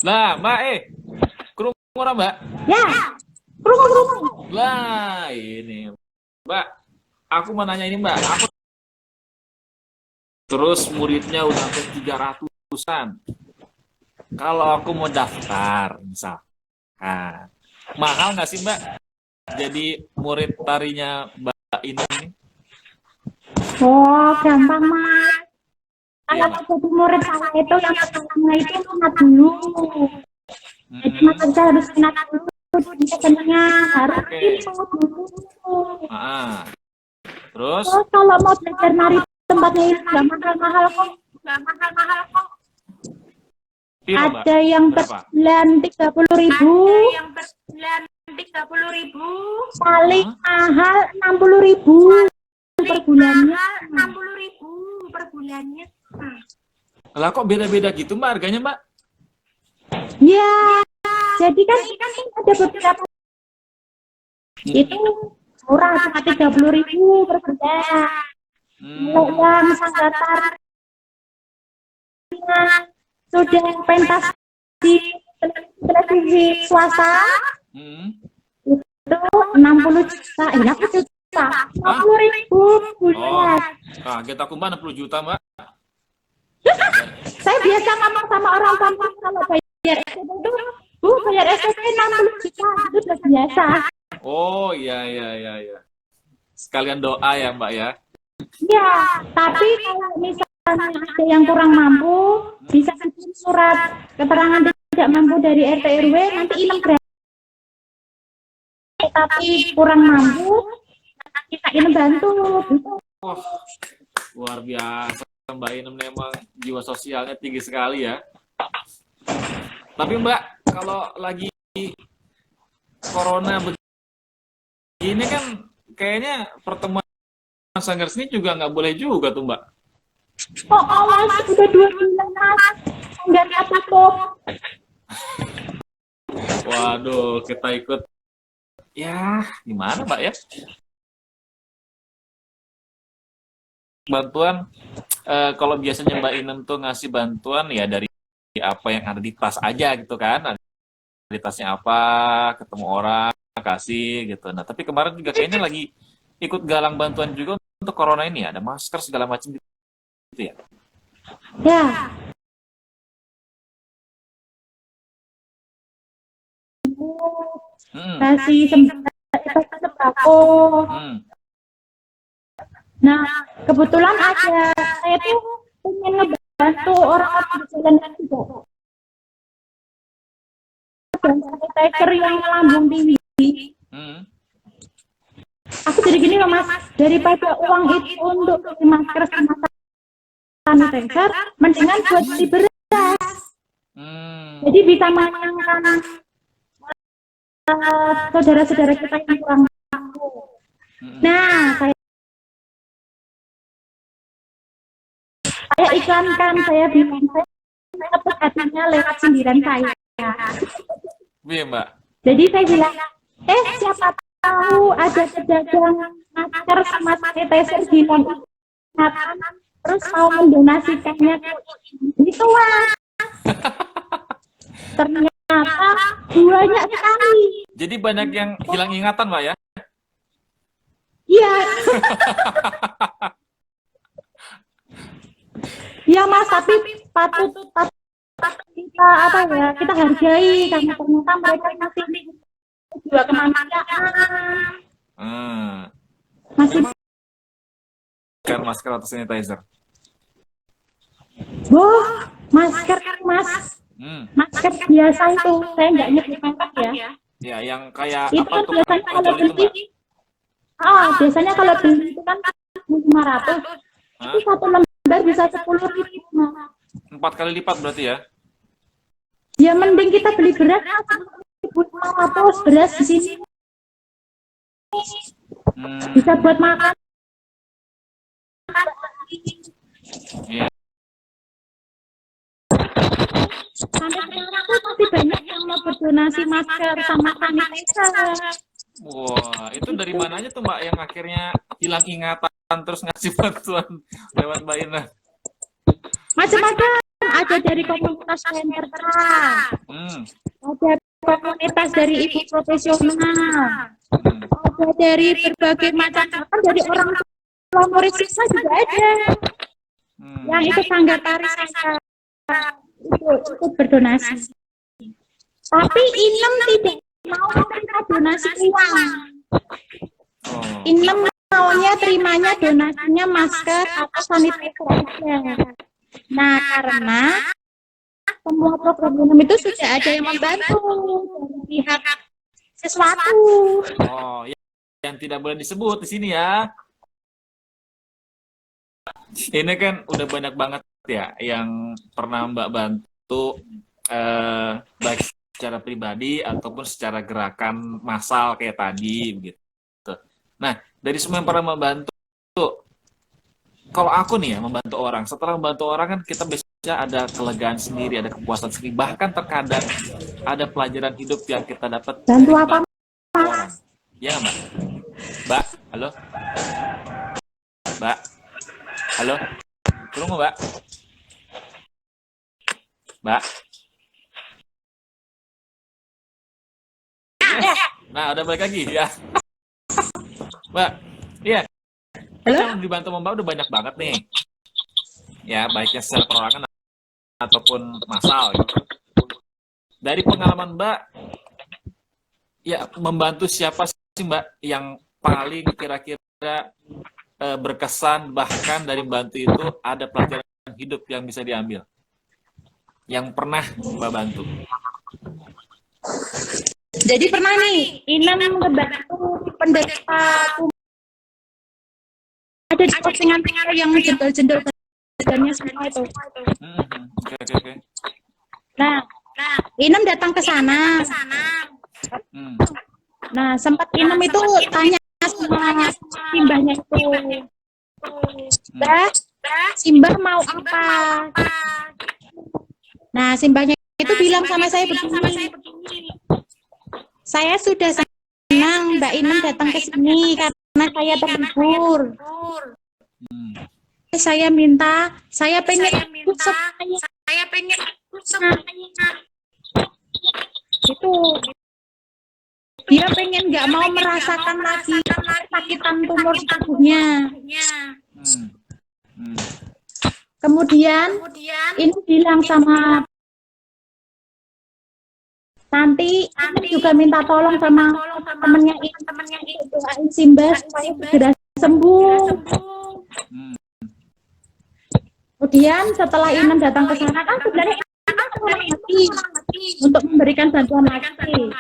Lah, Mbak, kerungu ora, Mbak? Ya, kerungu. Lah, ini, Mbak. Aku mau nanya ini, Mbak. Aku terus muridnya udah sampai 300-an. Kalau aku mau daftar, misalkan, mahal nggak sih, Mbak? Jadi murid tarinya Mbak ini? Oh, gampang, Mas. Iya, Kalau Mbak. mau jadi murid saya itu yang pertama itu minat dulu. Jadi Mas Mm-mm. Rizal harus minat dulu. Jadi sebenarnya harus Oke. info dulu. Ah, terus? Terus kalau mau belajar nari tempatnya itu nggak mahal-mahal kok. Nggak mahal-mahal kok. Piro, Mbak? Ada yang per Berapa? bulan 30.000. Ada yang per bulan 30.000, Paling Hah? mahal 60.000 per bulannya. mahal 60.000 per bulannya. Lah kok beda-beda gitu, Mbak, harganya, Mbak? Ya, jadi kan ada beberapa itu murah cuma 30.000 per bulan. Kalau Hmm. yang Sanggatar sudah pentas di televisi swasta Hmm. itu 60 juta, 60 juta, 60.000 Oh, bulan. kaget aku, Mbak, 60 juta, Mbak. Saya biasa ngomong sama orang kampung kalau bayar SPP itu, Bu, bayar SPP 60 juta, itu sudah biasa. Oh, iya, iya, iya, iya. Sekalian doa ya, Mbak, ya. Ya, tapi kalau misalnya ada yang kurang mampu, bisa bikin surat keterangan tidak mampu dari RT RW, nanti inem gratis. Tapi kurang mampu, kita inem bantu. Gitu. Wah, luar biasa. Mbak Inem memang jiwa sosialnya tinggi sekali ya. Tapi Mbak, kalau lagi corona begini kan kayaknya pertemuan sanggar seni juga nggak boleh juga tuh, Mbak. Oh, Mas, udah 2 bulan, Mas. Nggak tutup. Waduh, kita ikut. Ya, gimana, Mbak ya? Bantuan, kalau biasanya Mbak Inem tuh ngasih bantuan ya dari apa yang ada di tas aja gitu kan. Ada di tasnya apa, ketemu orang, kasih gitu. Nah, tapi kemarin juga kayaknya lagi ikut galang bantuan juga untuk corona ini ya. Ada masker segala macam gitu ya. Ya, Hmm, kasih sembako. hmm, Nah, kebetulan ada, saya tuh pengen ngebantu orang-orang di jalan kaki juga. Dan sanitizer yang lambung tinggi. hmm. Aku jadi gini loh, Mas, daripada uang itu untuk beli masker sama sanitizer, mendingan buat beli beras. Hmm. Jadi bisa menyenangkan saudara-saudara kita yang kurang mampu. Hmm. Nah, saya iklankan, saya bilang, saya dapat hatinya lewat sindiran saya. Iya, Mbak. Jadi saya bilang, siapa tahu ada pedagang masker sama sanitizer bilang terus mau mendonasikannya gitu, Mas. Ternyata banyak sekali. Jadi banyak yang hilang ingatan, Mbak ya? Iya. Iya, Mas, tapi patut kita kita hargai karena ternyata mereka masih juga kemanusiaan. Masih Kan masker atau sanitizer? masker, Mas. Hmm. Masker biasa itu, saya nggak nyebut merek ya. Ya, yang kayak Itu apa kan tuh biasanya kalau ojol itu, Mbak? beli, biasanya kalau beli itu kan 500. Hah? Itu satu lembar bisa 10.000, Mas. 4 kali lipat berarti ya? Ya mending kita beli beras 1.500 beras di sini Hmm. bisa buat makan. Iya. Sampai sekarang tuh masih banyak yang mau berdonasi masker sama sanitizer. Wah, itu dari mana aja tuh, Mbak, yang akhirnya hilang ingatan terus ngasih bantuan lewat Mbak Ina? Macam-macam. ada dari komunitas Sentertra, Hmm. ada komunitas dari ibu profesional, ada dari berbagai macam, bahkan dari orang tua murid siswa juga ada. Yang ikut sanggar tari saya itu ikut berdonasi. Tapi Inem tidak mau menerima donasi uang. Oh. Inem maunya terimanya donasinya masker atau sanitizer aja. Nah, karena semua program Inem itu sudah ada yang membantu dari pihak sesuatu. Oh, yang tidak boleh disebut di sini ya. Ini kan udah banyak banget ya yang pernah Mbak bantu baik secara pribadi ataupun secara gerakan massal kayak tadi gitu. Nah, dari semua yang pernah membantu, kalau aku nih ya membantu orang, setelah membantu orang kan kita biasanya ada kelegaan sendiri, ada kepuasan sendiri, bahkan terkadang ada pelajaran hidup yang kita dapat Bantu dari apa, membantu orang. Ya nggak, Mbak? Mbak, halo? Mbak, halo? Tolong Mbak? Mbak? Nah, udah balik lagi ya. Mbak, iya. Halo? Yang dibantu Mbak udah banyak banget nih. Ya, baiknya secara perorangan ataupun massal gitu. Dari pengalaman Mbak, ya membantu siapa sih Mbak yang paling kira-kira berkesan, bahkan dari membantu itu ada pelajaran hidup yang bisa diambil? Yang pernah Mbak bantu? Jadi pernah nih, Inem ngebantu penderita ada di postingan yang jendol-jendol badannya semua itu. Oke. Nah, Inem datang ke sana. Nah, sempat Inem itu tanya sama simbahnya itu, Mbak, simbah mau apa? Nah, simbahnya itu bilang sama saya begini, saya sudah senang Mbak Inem datang ke sini karena saya terhibur. Saya pengen ikut semuanya. Itu dia pengen nggak mau merasakan lagi kesakitan tumor di tubuhnya. Kemudian ini bilang sama nanti juga minta tolong sama temennya ini doain Simbah supaya segera sembuh. Kemudian setelah Inem datang ke sana kan sebenarnya Inem orang hati untuk memberikan bantuan lagi.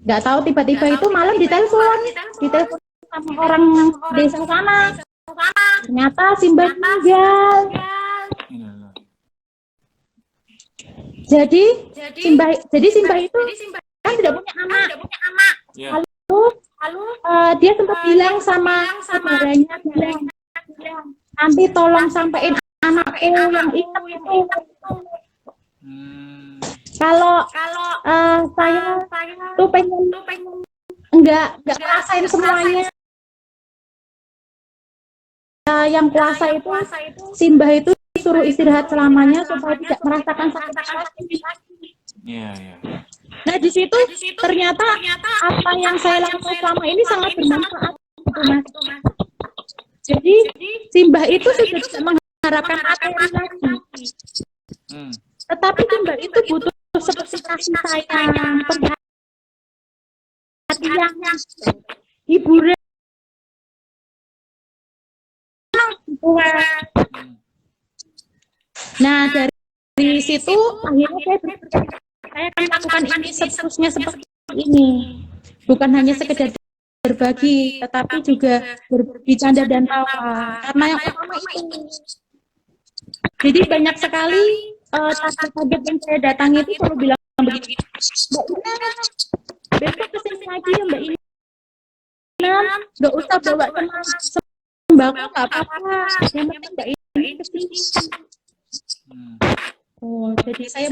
Nggak tahu tiba-tiba itu malam ditelepon sama orang desa sana. Ternyata Simbah meninggal. Jadi Simbah itu kan tidak punya anak. Lalu dia sempat bilang sama saudaranya, bilang nanti tolong sampein anakku yang ikut itu. Kalau saya tuh pengen enggak ngerasain semuanya. Yang kuasa itu Simbah itu suruh istirahat selamanya supaya tidak merasakan sakit lagi. Nah di situ ternyata apa yang saya lakukan selama ini sangat bermanfaat, Mas. Jadi Simbah itu sudah tidak mengharapkan materi lagi. Tetapi Simbah itu butuh seperti kasih sayang, perhatian, hiburan. Nah dari situ akhirnya saya akan lakukan ini seterusnya seperti ini, bukan hanya sekedar berbagi, tetapi juga bercanda dan tawa. Karena yang utama itu. Jadi banyak sekali target yang saya datangi itu selalu bilang begitu, Mbak Ina, besok kesini lagi ya Mbak Ina, nggak usah bawa sembako nggak apa-apa, yang penting Mbak Ina kesini. Oh, jadi saya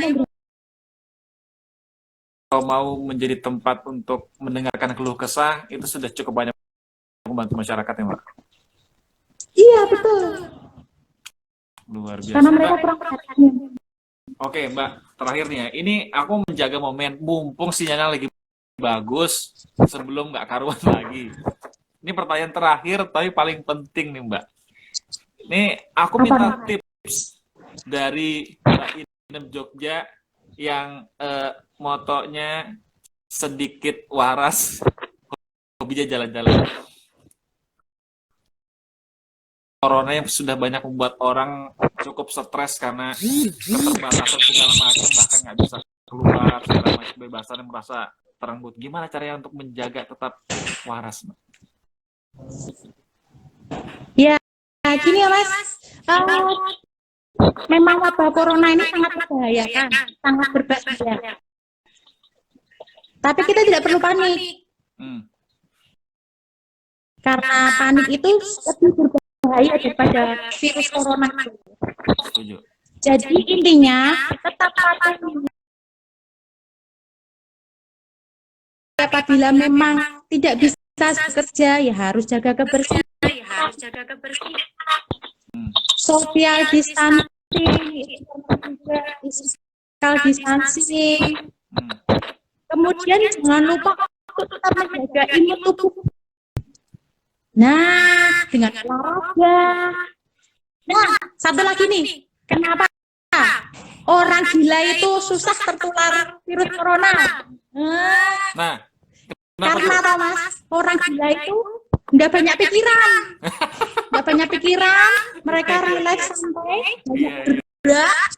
kalau mau menjadi tempat untuk mendengarkan keluh kesah, itu sudah cukup banyak membantu masyarakat ya, Mbak? Iya, betul. Luar biasa. Karena mereka Mbak, kurang perhatian. oke Mbak, terakhir nih ya. Ini aku menjaga momen mumpung sinyalnya lagi bagus sebelum nggak karuan lagi. Ini pertanyaan terakhir tapi paling penting nih Mbak. Nih aku Apa? minta tips dari Mbak Inem Jogja yang motonya sedikit waras, hobinya jalan-jalan. Corona yang sudah banyak membuat orang cukup stres karena keterbatasan segala macam, bahkan nggak bisa keluar secara macam kebebasan yang merasa terenggut. Gimana caranya untuk menjaga tetap waras, Mbak? Ya, gini ya Mas. Memang wabah corona ini sangat membahayakan, sangat berbahaya. Tapi kita tidak perlu panik. Karena panik itu lebih berbahaya daripada virus corona. Setuju. Jadi intinya tetap patuhi. Apabila memang tidak bisa bekerja, ya harus jaga kebersihan. Social distancing, physical distancing. Kemudian jangan lupa untuk tetap menjaga imun tubuh. Nah, dengan olahraga. Nah, satu lagi nih, kenapa orang gila itu susah tertular virus corona? Nah, Karena apa, Mas? Orang gila itu nggak banyak pikiran. Nggak banyak pikiran, mereka relax santai, banyak bergerak.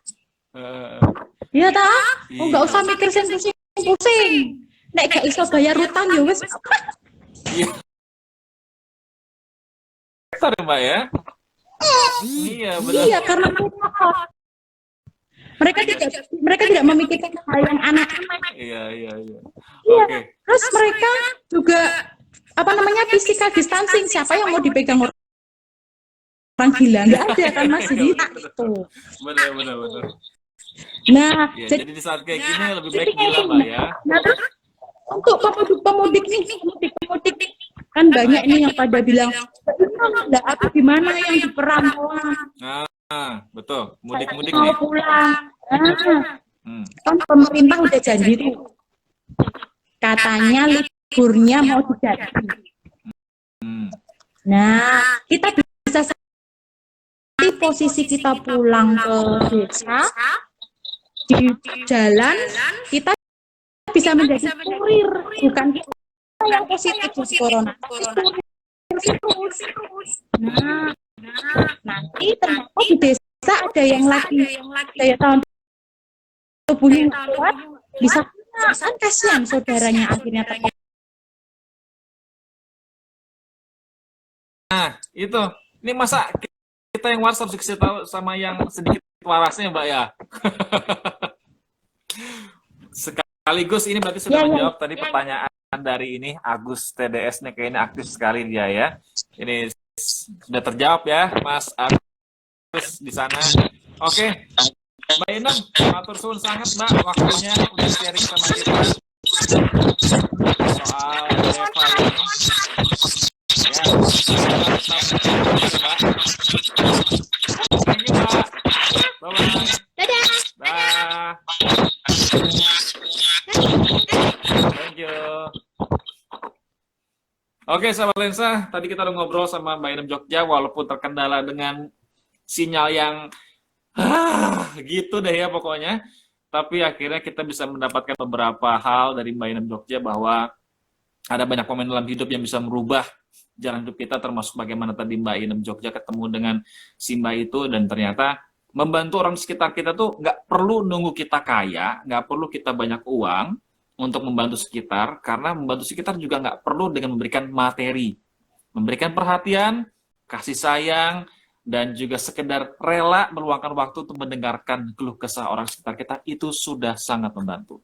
Iya toh? Oh, nggak usah mikir pusing. Nek gak iso bayar utang ya wes. Iya, Mbak ya. Iya, benar. Iya, karena mereka tidak memikirkan hal yang aneh-aneh. Iya. Iya. Oke. Terus mereka juga physical distancing. Siapa yang mau dipegang orang gila? Nggak ada kan Mas, jadi itu. Benar. Nah, Ya, jadi di saat kayak gini lebih baik gila, Mbak ya. Nah, terus untuk pemudik kan banyak ini yang pada bilang, enggak, aku gimana yang di perantauan? Nah, betul. Mudik-mudik Mau nih. pulang. Kan pemerintah udah janji tuh. Katanya liburnya mau diganti. Nah, kita bisa di posisi kita pulang ke desa, di jalan kita bisa menjadi kurir, bukan kita yang positif corona. Nah, nanti ternyata di desa ada yang lagi daya tahan tubuhnya kuat, bisa kan kasihan saudaranya akhirnya terkena. Nah, itu. Ini masa kita yang waras harus dikasih tahu sama yang sedikit warasnya, Mbak ya. Sekaligus ini berarti sudah menjawab tadi pertanyaan dari ini Agus TDS nih, kayaknya aktif sekali dia ya. Ini sudah terjawab ya, Mas Agus di sana. Oke. Mbak Inem, matur suwun sangat Mbak, waktunya udah sharing sama kita soal WFH ini. Ya, thank you Mbak. Bye-bye. Dadah. Dah. Thank you. Oke, sahabat lensa, tadi kita udah ngobrol sama Mbak Inem Jogja, walaupun terkendala dengan sinyal yang gitu deh ya pokoknya. Tapi akhirnya kita bisa mendapatkan beberapa hal dari Mbak Inem Jogja bahwa ada banyak momen dalam hidup yang bisa merubah jalan hidup kita, termasuk bagaimana tadi Mbak Inem Jogja ketemu dengan si Mbak itu, dan ternyata membantu orang sekitar kita tuh nggak perlu nunggu kita kaya, nggak perlu kita banyak uang untuk membantu sekitar, karena membantu sekitar juga nggak perlu dengan memberikan materi, memberikan perhatian, kasih sayang, dan juga sekedar rela meluangkan waktu untuk mendengarkan keluh kesah orang sekitar kita, itu sudah sangat membantu.